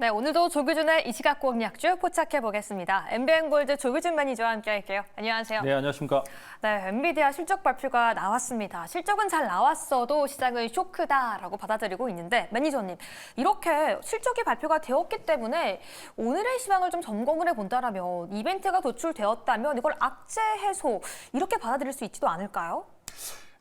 네, 오늘도 조규준의 이 시각 공략주 포착해 보겠습니다. MBN골드 조규준 매니저와 함께할게요. 안녕하세요. 네, 안녕하십니까. 네, 엔비디아 실적 발표가 나왔습니다. 실적은 잘 나왔어도 시장은 쇼크다라고 받아들이고 있는데 매니저님, 이렇게 실적이 발표가 되었기 때문에 오늘의 시황을 좀 점검을 해본다라면 이벤트가 도출되었다면 이걸 악재 해소 이렇게 받아들일 수 있지도 않을까요?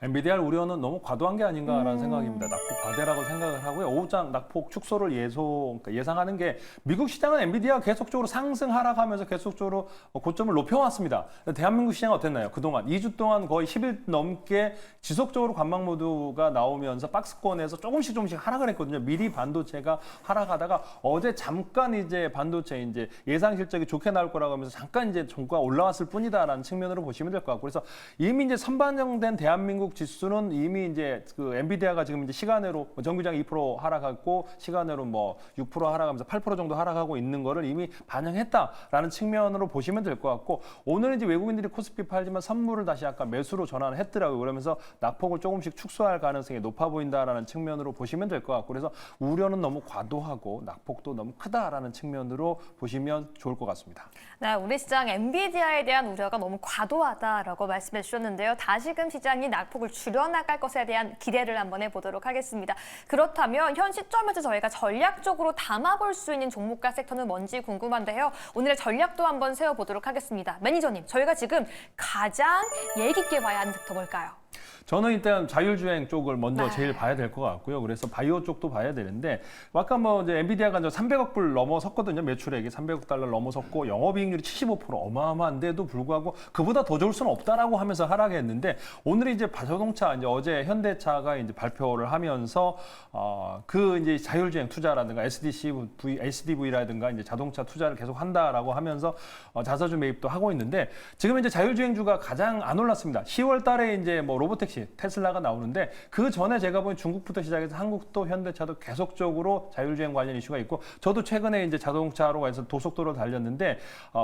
엔비디아 우려는 너무 과도한 게 아닌가라는 생각입니다. 낙폭 과대라고 생각을 하고요. 오후장 낙폭 축소를 예상하는 게 미국 시장은 엔비디아가 계속적으로 상승 하락하면서 계속적으로 고점을 높여왔습니다. 대한민국 시장은 어땠나요? 그동안 2주 동안 거의 10일 넘게 지속적으로 관망 모드가 나오면서 박스권에서 조금씩 하락을 했거든요. 미리 반도체가 하락하다가 어제 잠깐 이제 반도체 이제 예상 실적이 좋게 나올 거라고 하면서 잠깐 이제 종가가 올라왔을 뿐이다라는 측면으로 보시면 될 것 같고, 그래서 이미 이제 선반영된 대한민국 지수는 이미 이제 그 엔비디아가 지금 이제 시간으로 정규장 2% 하락하고 시간으로 뭐 6% 하락하면서 8% 정도 하락하고 있는 거를 이미 반영했다라는 측면으로 보시면 될 것 같고, 오늘은 이제 외국인들이 코스피 팔지만 선물을 다시 아까 매수로 전환을 했더라고요. 그러면서 낙폭을 조금씩 축소할 가능성이 높아 보인다라는 측면으로 보시면 될 것 같고, 그래서 우려는 너무 과도하고 낙폭도 너무 크다라는 측면으로 보시면 좋을 것 같습니다. 네, 우리 시장 엔비디아에 대한 우려가 너무 과도하다라고 말씀해 주셨는데요. 다시금 시장이 낙폭을 줄여나갈 것에 대한 기대를 한번 해보도록 하겠습니다. 그렇다면 현 시점에서 저희가 전략적으로 담아볼 수 있는 종목과 섹터는 뭔지 궁금한데요. 오늘의 전략도 한번 세워보도록 하겠습니다. 매니저님, 저희가 지금 가장 예의 깊게 봐야 하는 섹터 뭘까요? 저는 일단 자율주행 쪽을 먼저 제일 봐야 될 것 같고요. 그래서 바이오 쪽도 봐야 되는데, 아까 뭐 이제 엔비디아가 이제 300억 불 넘어섰거든요. 매출액이 300억 달러를 넘어섰고 영업이익률이 75% 어마어마한데도 불구하고 그보다 더 좋을 수는 없다라고 하면서 하락했는데, 오늘이 이제 자동차 이제 어제 현대차가 이제 발표를 하면서 그 이제 자율주행 투자라든가 SDV라든가 이제 자동차 투자를 계속 한다라고 하면서 자사주 매입도 하고 있는데, 지금 이제 자율주행주가 가장 안 올랐습니다. 10월 달에 이제 뭐 로보택시 테슬라가 나오는데, 그 전에 제가 보니 중국부터 시작해서 한국도 현대차도 계속적으로 자율주행 관련 이슈가 있고, 저도 최근에 이제 자동차로 해서 고속도로를 달렸는데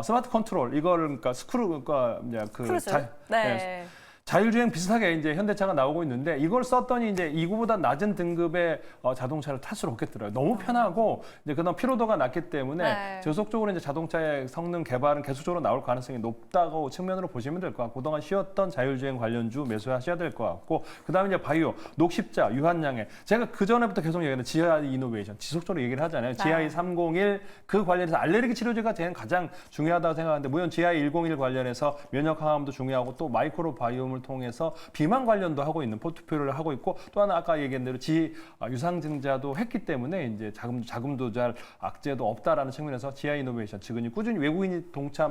스마트 컨트롤 이거를 그러니까 크루즈. 네. 자율주행 비슷하게 이제 현대차가 나오고 있는데, 이걸 썼더니 이제 이거보다 낮은 등급의 자동차를 탈 수는 없겠더라고요. 너무 편하고 이제 그다음 피로도가 낮기 때문에 지속적으로 이제 자동차의 성능 개발은 계속적으로 나올 가능성이 높다고 측면으로 보시면 될 것 같고, 그동안 쉬었던 자율주행 관련주 매수하셔야 될 것 같고, 그다음에 이제 바이오, 녹십자, 유한양해, 제가 그 전에부터 계속 얘기하는 GI 이노베이션 지속적으로 얘기를 하잖아요. GI 301 그 관련해서 알레르기 치료제가 가장 중요하다고 생각하는데, 물론 GI 101 관련해서 면역 항암도 중요하고 또 마이크로 바이옴을 통해서 비만 관련도 하고 있는 포트폴리오를 하고 있고, 또 하나 아까 얘기한 대로 유상증자도 했기 때문에 이제 자금도 잘 악재도 없다라는 측면에서 GI 이노베이션 지금 꾸준히 외국인이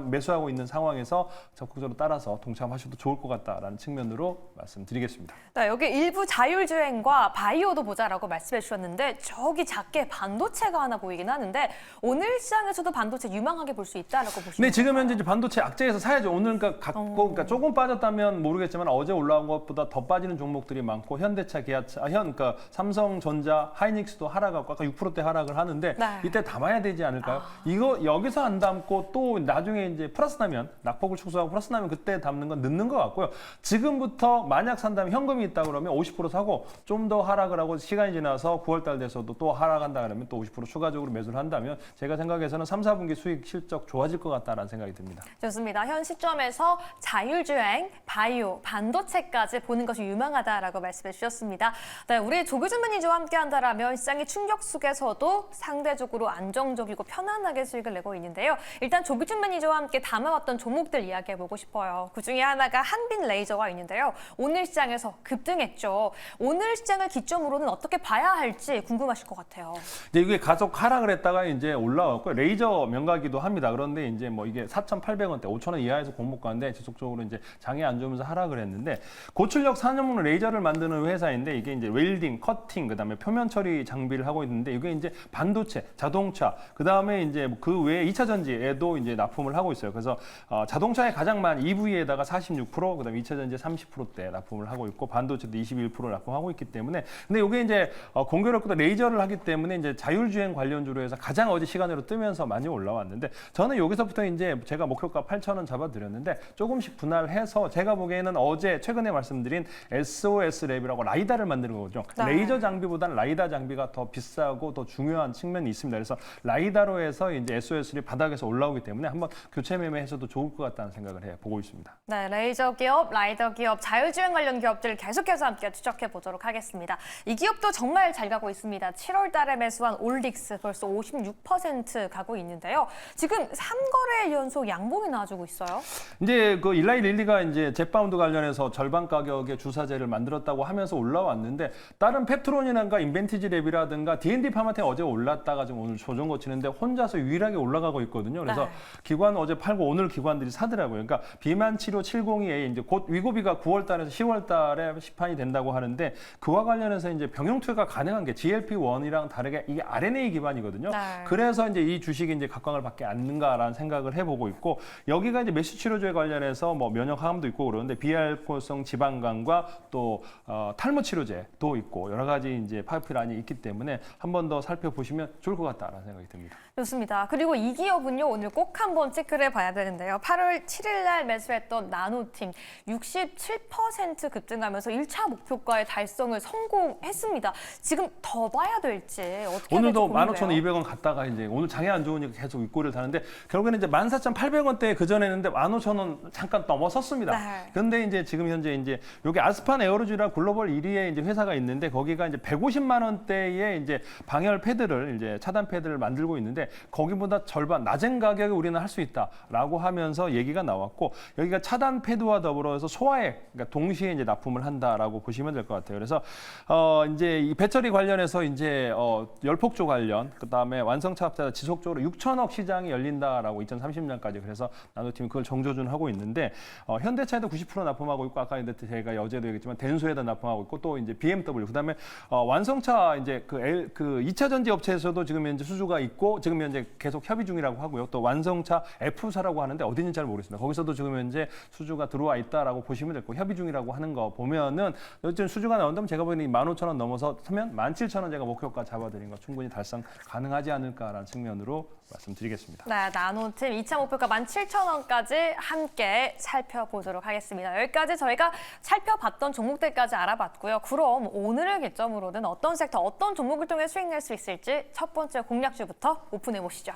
매수하고 있는 상황에서 적극적으로 따라서 동참하셔도 좋을 것 같다라는 측면으로 말씀드리겠습니다. 네, 여기 일부 자율주행과 바이오도 보자라고 말씀해 주셨는데, 저기 작게 반도체가 하나 보이긴 하는데 오늘 시장에서도 반도체 유망하게 볼 수 있다라고 보시면 네, 지금 현재 반도체 악재에서 사야죠. 오늘 그러니까 조금 빠졌다면 모르겠지만 어제 올라온 것보다 더 빠지는 종목들이 많고, 현대차, 기아차, 그러니까 삼성전자, 하이닉스도 하락하고 아까 6%대 하락을 하는데 이때 담아야 되지 않을까요? 이거 여기서 안 담고 또 나중에 이제 플러스 나면, 낙폭을 축소하고 플러스 나면 그때 담는 건 늦는 것 같고요. 지금부터 만약 산다면 현금이 있다 그러면 50% 사고 좀 더 하락을 하고 시간이 지나서 9월달 돼서도 또 하락한다 그러면 또 50% 추가적으로 매수를 한다면 제가 생각해서는 3, 4분기 수익 실적 좋아질 것 같다라는 생각이 듭니다. 좋습니다. 현 시점에서 자율주행, 바이오, 반도체까지 보는 것이 유망하다라고 말씀해 주셨습니다. 네, 우리 조규준 매니저와 함께 한다라면 시장의 충격 속에서도 상대적으로 안정적이고 편안하게 수익을 내고 있는데요. 일단 조규준 매니저와 함께 담아왔던 종목들 이야기해보고 싶어요. 그중에 하나가 한빛레이저가 있는데요. 오늘 시장에서 급등했죠. 오늘 시장을 기점으로는 어떻게 봐야 할지 궁금하실 것 같아요. 이제 이게 가속 하락을 했다가 이제 올라왔고, 레이저 명가기도 합니다. 그런데 이제 뭐 이게 4,800원대, 5,000원 이하에서 공모가인데 지속적으로 이제 장이 안 좋으면서 하락을 했는데, 고출력 산업용 레이저를 만드는 회사인데, 이게 이제 웰딩, 커팅, 그다음에 표면 처리 장비를 하고 있는데, 이게 이제 반도체, 자동차, 그다음에 이제 그 외에 2차 전지에도 이제 납품을 하고 있어요. 그래서 자동차에 가장 많은 EV에다가 46%, 그다음에 2차 전지 30%대 납품을 하고 있고, 반도체도 21% 납품하고 있기 때문에, 근데 이게 이제 공교롭게도 레이저를 하기 때문에 이제 자율주행 관련주로 해서 가장 어제 시간으로 뜨면서 많이 올라왔는데, 저는 여기서부터 이제 제가 목표가 8,000원 잡아드렸는데 조금씩 분할해서 제가 보기에는 어제 최근에 말씀드린 SOS 랩이라고 라이다를 만드는 거죠. 네. 레이저 장비보다는 라이다 장비가 더 비싸고 더 중요한 측면이 있습니다. 그래서 라이다로 해서 이제 SOS를 바닥에서 올라오기 때문에 한번 교체 매매해서도 좋을 것 같다는 생각을 보고 있습니다. 네, 레이저 기업, 라이더 기업, 자율주행 관련 기업들 계속해서 함께 추적해 보도록 하겠습니다. 이 기업도 정말 잘 가고 있습니다. 7월 달에 매수한 올릭스 벌써 56% 가고 있는데요. 지금 3거래 연속 양봉이 나와주고 있어요. 이제 그 일라이 릴리가 이제 젯바운드 관련해서 절반 가격의 주사제를 만들었다고 하면서 올라왔는데 다른 펩트론이라든가 인벤티지 랩이라든가 D&D 파마텍 어제 올랐다가 지금 오늘 조정 거치는데 혼자서 유일하게 올라가고 있거든요. 그래서 네. 기관 어제 팔고 오늘 기관들이 사더라고요. 그러니까 비만 치료 702에 이제 곧 위고비가 9월 달에서 10월 달에 시판이 된다고 하는데 그와 관련해서 이제 병용 투여가 가능한 게 GLP-1이랑 다르게 이게 RNA 기반이거든요. 네. 그래서 이제 이 주식이 이제 각광을 받지 않는가라는 생각을 해보고 있고 여기가 이제 메시 치료제 관련해서 뭐 면역 항암도 있고 그러는데 비알코올성 지방간과 또 탈모 치료제도 있고 여러 가지 이제 파이프라인이 있기 때문에 한 번 더 살펴보시면 좋을 것 같다라는 생각이 듭니다. 좋습니다. 그리고 이 기업은요, 오늘 꼭 한번 체크를 해봐야 되는데요. 8월 7일 날 매수했던 나노팀 67% 급등하면서 1차 목표가의 달성을 성공했습니다. 지금 더 봐야 될지 어떻게 오늘도 될지 고민돼요. 15,200원 갔다가 이제 오늘 장이 안 좋으니까 계속 윗골을 타는데 결국에는 이제 14,800원대에 그 전에 했는데 15,000원 잠깐 넘어섰습니다. 네. 그런데 이제 지금 현재 이제 여기 아스판 에어로즈라 글로벌 1위의 이제 회사가 있는데 거기가 이제 150만 원대의 이제 방열 패드를 이제 차단 패드를 만들고 있는데 거기보다 절반 낮은 가격에 우리는 할 수 있다라고 하면서 얘기가 나왔고 여기가 차단 패드와 더불어서 소화액 그러니까 동시에 이제 납품을 한다라고 보시면 될 것 같아요. 그래서 이제 이 배터리 관련해서 이제 열폭조 관련 그다음에 완성차 합자 지속적으로 6천억 시장이 열린다라고 2030년까지 그래서 나노팀이 그걸 정조준하고 있는데 현대차에도 90% 납품하고 있고 아까 제가 어제도 얘기했지만 덴소에다 납품하고 있고 또 이제 BMW 그다음에 완성차 이제 그 2차 전지 업체에서도 지금 현재 수주가 있고 지금 현재 계속 협의 중이라고 하고요. 또 완성차 F사라고 하는데 어딘지 잘 모르겠습니다. 거기서도 지금 현재 수주가 들어와 있다라고 보시면 될 거고 협의 중이라고 하는 거 보면은 요즘 수주가 나온다면 제가 보기에는 15,000원 넘어서 서면 17,000원 제가 목표가 잡아드린 거 충분히 달성 가능하지 않을까라는 측면으로 말씀드리겠습니다. 네, 나노팀 2차 목표가 17,000원까지 함께 살펴보도록 하겠습니다. 여기까지 저희가 살펴봤던 종목들까지 알아봤고요. 그럼 오늘을 기점으로는 어떤 섹터, 어떤 종목을 통해 수익 낼 수 있을지 첫 번째 공략주부터 오픈해 보시죠.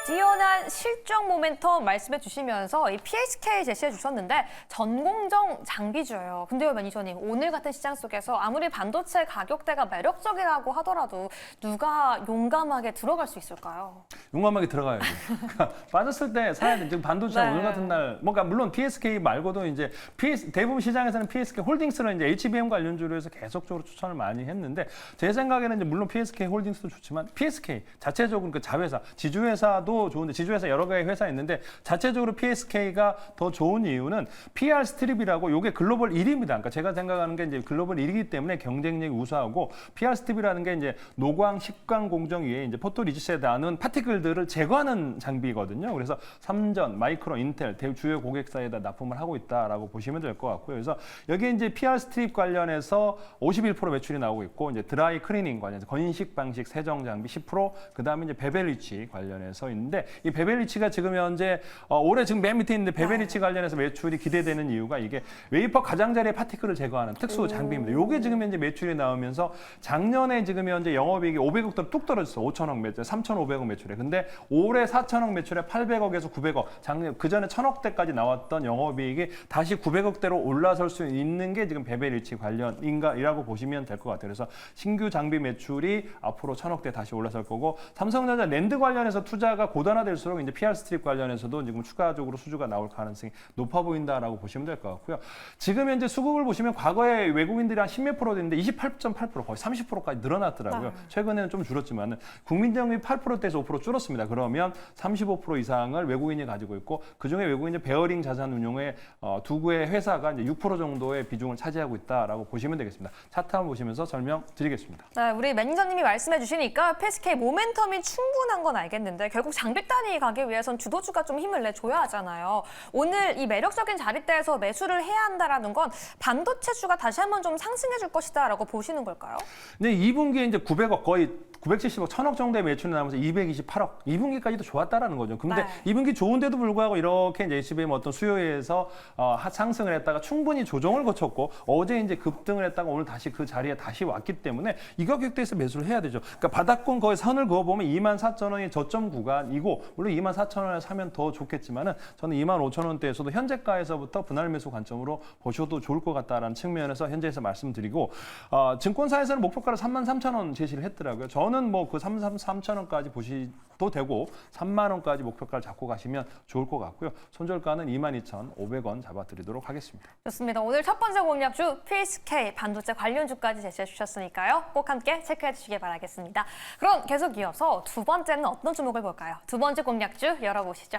뛰어난 실적 모멘텀 말씀해 주시면서 이 PSK 제시해 주셨는데 전공정 장비주예요. 근데요, 매니저님, 오늘 같은 시장 속에서 아무리 반도체 가격대가 매력적이라고 하더라도 누가 용감하게 들어갈 수 있을까요? 용감하게 들어가야죠. 그러니까 빠졌을 때 사야 돼. 지금 반도체 네. 오늘 같은 날, 뭔가 물론 PSK 말고도 이제 대부분 시장에서는 PSK 홀딩스를 이제 HBM 관련주로 해서 계속적으로 추천을 많이 했는데 제 생각에는 이제 물론 PSK 홀딩스도 좋지만 PSK 자체적으로 그 자회사, 지주회사도 좋은데 지주회사 여러 개의 회사 있는데 자체적으로 PSK가 더 좋은 이유는 PR 스트립이라고 이게 글로벌 1위입니다. 그러니까 제가 생각하는 게 이제 글로벌 1위이기 때문에 경쟁력이 우수하고 PR 스트립이라는 게 이제 노광, 식광 공정 위에 이제 포토리지스에 닿는 파티클들을 제거하는 장비거든요. 그래서 삼전, 마이크론, 인텔 주요 고객사에다 납품을 하고 있다라고 보시면 될 것 같고요. 그래서 여기 이제 PR 스트립 관련해서 51% 매출이 나오고 있고 이제 드라이 클리닝 관련해서 건식 방식 세정 장비 10%, 그다음에 이제 베벨리치 관련해서 있는데 이 베벨리치가 지금 현재 올해 지금 맨 밑에 있는데 베벨리치 관련해서 매출이 기대되는 이유가 이게 웨이퍼 가장자리의 파티클을 제거하는 특수 장비입니다. 이게 지금 현재 매출이 나오면서 작년에 지금 현재 영업이익이 500억대로 뚝 떨어졌어. 5천억 매출, 3,500억 매출에. 근데 올해 4천억 매출에 800억에서 900억. 작년 그 전에 1,000억대까지 나왔던 영업이익이 다시 900억대로 올라설 수 있는 게 지금 베벨리치 관련인가이라고 보시면 될 것 같아요. 그래서 신규 장비 매출이 앞으로 1,000억대 다시 올라설 거고 삼성전자 랜드 관련해서 투자가 고단화될수록 이제 PR 스트립 관련해서도 지금 추가적으로 수주가 나올 가능성이 높아 보인다라고 보시면 될 것 같고요. 지금 현재 수급을 보시면 과거에 외국인들이 한 10몇 프로 됐는데 28.8% 거의 30%까지 늘어났더라고요. 최근에는 좀 줄었지만 국민정이 8%대에서 5% 줄었습니다. 그러면 35% 이상을 외국인이 가지고 있고 그중에 외국인이 베어링 자산 운용의 두 개의 회사가 이제 6% 정도의 비중을 차지하고 있다라고 보시면 되겠습니다. 차트 한번 보시면서 설명드리겠습니다. 네, 우리 매니저님이 말씀해 주시니까 PSK 모멘텀이 충분한 건 알겠는데 결국 장비단이 가기 위해선 주도주가 좀 힘을 내줘야 하잖아요. 오늘 이 매력적인 자리대에서 매수를 해야 한다라는 건 반도체주가 다시 한번 좀 상승해 줄 것이다라고 보시는 걸까요? 네, 2분기에 이제 900억 거의 970억, 1000억 정도의 매출이 나오면서 228억, 2분기까지도 좋았다라는 거죠. 근데 네. 2분기 좋은데도 불구하고 이렇게 이제 HBM 어떤 수요에서 상승을 했다가 충분히 조정을 거쳤고 어제 이제 급등을 했다가 오늘 다시 그 자리에 다시 왔기 때문에 이 가격대에서 매수를 해야 되죠. 그러니까 바닥권 거의 선을 그어보면 24,000원이 저점 구간이고 물론 24,000원에 사면 더 좋겠지만은 저는 25,000원대에서도 현재가에서부터 분할 매수 관점으로 보셔도 좋을 것 같다라는 측면에서 현재에서 말씀드리고 증권사에서는 목표가를 33,000원 제시를 했더라고요. 저는 뭐 그 33,000원까지 보시도 되고 3만 원까지 목표가를 잡고 가시면 좋을 것 같고요. 손절가는 22,500원 잡아드리도록 하겠습니다. 좋습니다. 오늘 첫 번째 공략주 PSK 반도체 관련주까지 제시해 주셨으니까요. 꼭 함께 체크해 주시기 바라겠습니다. 그럼 계속 이어서 두 번째는 어떤 종목을 볼까요? 두 번째 공략주 열어보시죠.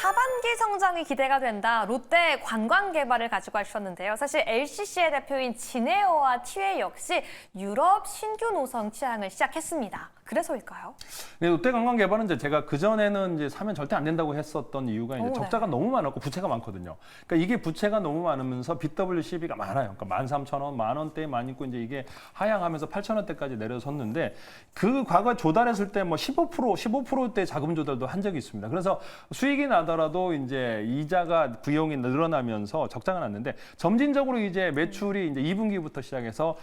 하반기 성장이 기대가 된다. 롯데 관광개발을 가지고 하셨는데요. 사실 LCC의 대표인 진에어와 티웨이 역시 유럽 신규 노선 취항을 시작했습니다. 그래서일까요? 네, 롯데 관광개발은 이제 제가 그전에는 이제 사면 절대 안 된다고 했었던 이유가 이제 네. 적자가 너무 많았고 부채가 많거든요. 그러니까 이게 부채가 너무 많으면서 BWCB가 많아요. 그러니까 13,000원, 만 원대에 많이 있고 이제 이게 하향하면서 8,000원대까지 내려섰는데 그 과거 조달했을 때 뭐 15%대 자금 조달도 한 적이 있습니다. 그래서 수익이 나더라도 이제 이자가 비용이 늘어나면서 적자가 났는데 점진적으로 이제 매출이 이제 2분기부터 시작해서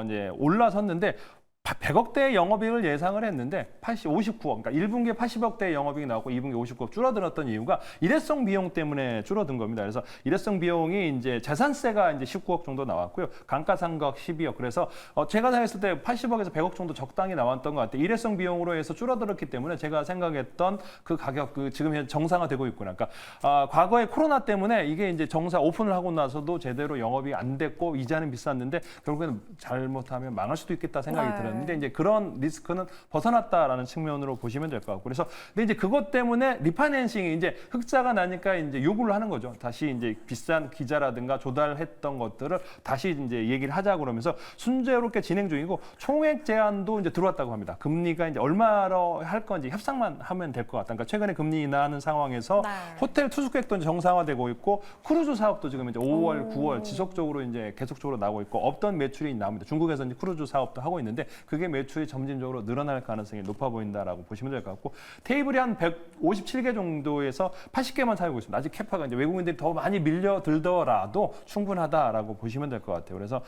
이제 올라섰는데 100억대의 영업이익을 예상을 했는데 59억, 그러니까 1분기에 80억대의 영업이익이 나왔고 2분기에 59억 줄어들었던 이유가 일회성 비용 때문에 줄어든 겁니다. 그래서 일회성 비용이 이제 재산세가 이제 19억 정도 나왔고요. 감가상각 12억. 그래서 제가 생각했을 때 80억에서 100억 정도 적당히 나왔던 것 같아요. 일회성 비용으로 해서 줄어들었기 때문에 제가 생각했던 그 가격, 지금 현재 정상화되고 있구나. 그러니까 과거에 코로나 때문에 이게 이제 정상 오픈을 하고 나서도 제대로 영업이 안 됐고 이자는 비쌌는데 결국에는 잘못하면 망할 수도 있겠다 생각이 들었는데. 근데 이제 그런 리스크는 벗어났다라는 측면으로 보시면 될 것 같고 그래서 근데 이제 그것 때문에 리파이낸싱이 이제 흑자가 나니까 이제 요구를 하는 거죠. 다시 이제 비싼 기자라든가 조달했던 것들을 다시 이제 얘기를 하자 그러면서 순조롭게 진행 중이고 총액 제한도 이제 들어왔다고 합니다. 금리가 이제 얼마로 할 건지 협상만 하면 될 것 같다. 그러니까 최근에 금리 인하하는 상황에서 네. 호텔 투숙객도 이제 정상화되고 있고 크루즈 사업도 지금 이제 5월, 9월 지속적으로 이제 계속적으로 나오고 있고 없던 매출이 나옵니다. 중국에서 이제 크루즈 사업도 하고 있는데 그게 매출이 점진적으로 늘어날 가능성이 높아 보인다라고 보시면 될 것 같고 테이블이 한 157개 정도에서 80개만 사용하고 있습니다. 아직 캐파가 이제 외국인들이 더 많이 밀려들더라도 충분하다라고 보시면 될 것 같아요. 그래서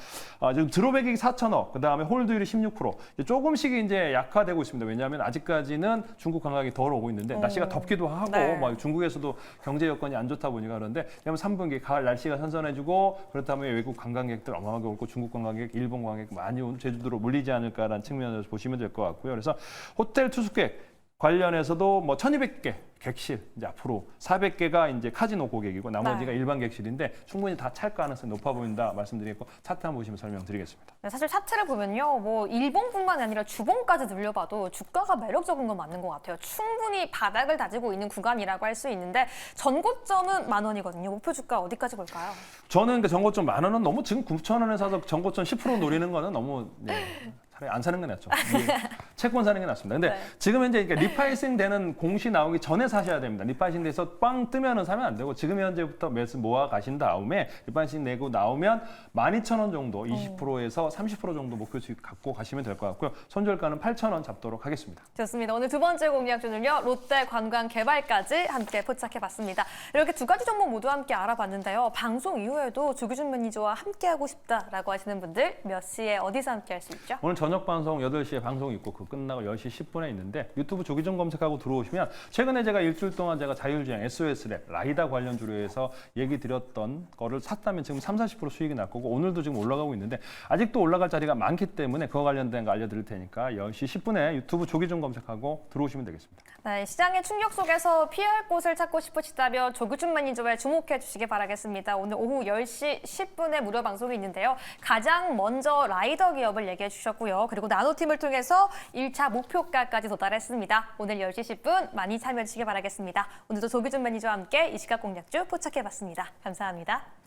지금 드롭액이 4천억, 그 다음에 홀드율이 16%, 이제 조금씩 이제 약화되고 있습니다. 왜냐하면 아직까지는 중국 관광이 덜 오고 있는데 날씨가 덥기도 하고 네. 막 중국에서도 경제 여건이 안 좋다 보니까 그런데 왜냐면 3분기 가을 날씨가 선선해지고 그렇다면 외국 관광객들 어마어마하게 오고 중국 관광객, 일본 관광객 많이 온 제주도로 몰리지 않을까라는 측면에서 보시면 될 것 같고요. 그래서 호텔 투숙객 관련해서도 뭐 1,200개 객실 이제 앞으로 400개가 이제 카지노 고객이고 나머지가 네. 일반 객실인데 충분히 다 찰 가능성이 높아 보인다 말씀드리고 차트 한번 보시면 설명드리겠습니다. 네, 사실 차트를 보면요, 뭐 일본뿐만 아니라 주봉까지 늘려봐도 주가가 매력적인 건 맞는 것 같아요. 충분히 바닥을 다지고 있는 구간이라고 할 수 있는데 전고점은 10,000원이거든요. 목표 주가 어디까지 볼까요? 저는 그 전고점 10,000원은 너무 지금 9,000원에 사서 전고점 10% 노리는 거는 너무 차라리 안 사는 게 낫죠. 채권 사는 게 낫습니다. 근데 네. 지금 현재 그러니까 리파이싱 되는 공시 나오기 전에 사셔야 됩니다. 리파이싱 돼서 빵 뜨면은 사면 안 되고 지금 현재부터 매수 모아 가신 다음에 리파이싱 내고 나오면 12,000원 정도 20%에서 30% 정도 목표 수익 갖고 가시면 될 것 같고요. 손절가는 8,000원 잡도록 하겠습니다. 좋습니다. 오늘 두 번째 공략주는요, 롯데 관광개발까지 함께 포착해봤습니다. 이렇게 두 가지 종목 모두 함께 알아봤는데요. 방송 이후에도 조규준 매니저와 함께하고 싶다라고 하시는 분들 몇 시에 어디서 함께할 수 있죠? 오늘 저녁 방송 8시에 방송이 있고 그 끝나고 10시 10분에 있는데 유튜브 조기종 검색하고 들어오시면 최근에 제가 일주일 동안 제가 자율주행 SOS랩 라이다 관련 주로해서 얘기 드렸던 거를 샀다면 지금 30-40% 수익이 날 거고 오늘도 지금 올라가고 있는데 아직도 올라갈 자리가 많기 때문에 그거 관련된 거 알려드릴 테니까 10시 10분에 유튜브 조기종 검색하고 들어오시면 되겠습니다. 네, 시장의 충격 속에서 피할 곳을 찾고 싶으시다면 조규준 매니저에 주목해 주시기 바라겠습니다. 오늘 오후 10시 10분에 무료 방송이 있는데요. 가장 먼저 라이더 기업을 얘기해 주셨고요. 그리고 나노팀을 통해서 1차 목표가까지 도달했습니다. 오늘 10시 10분 많이 참여해 주시기 바라겠습니다. 오늘도 조규준 매니저와 함께 이 시각 공략주 포착해봤습니다. 감사합니다.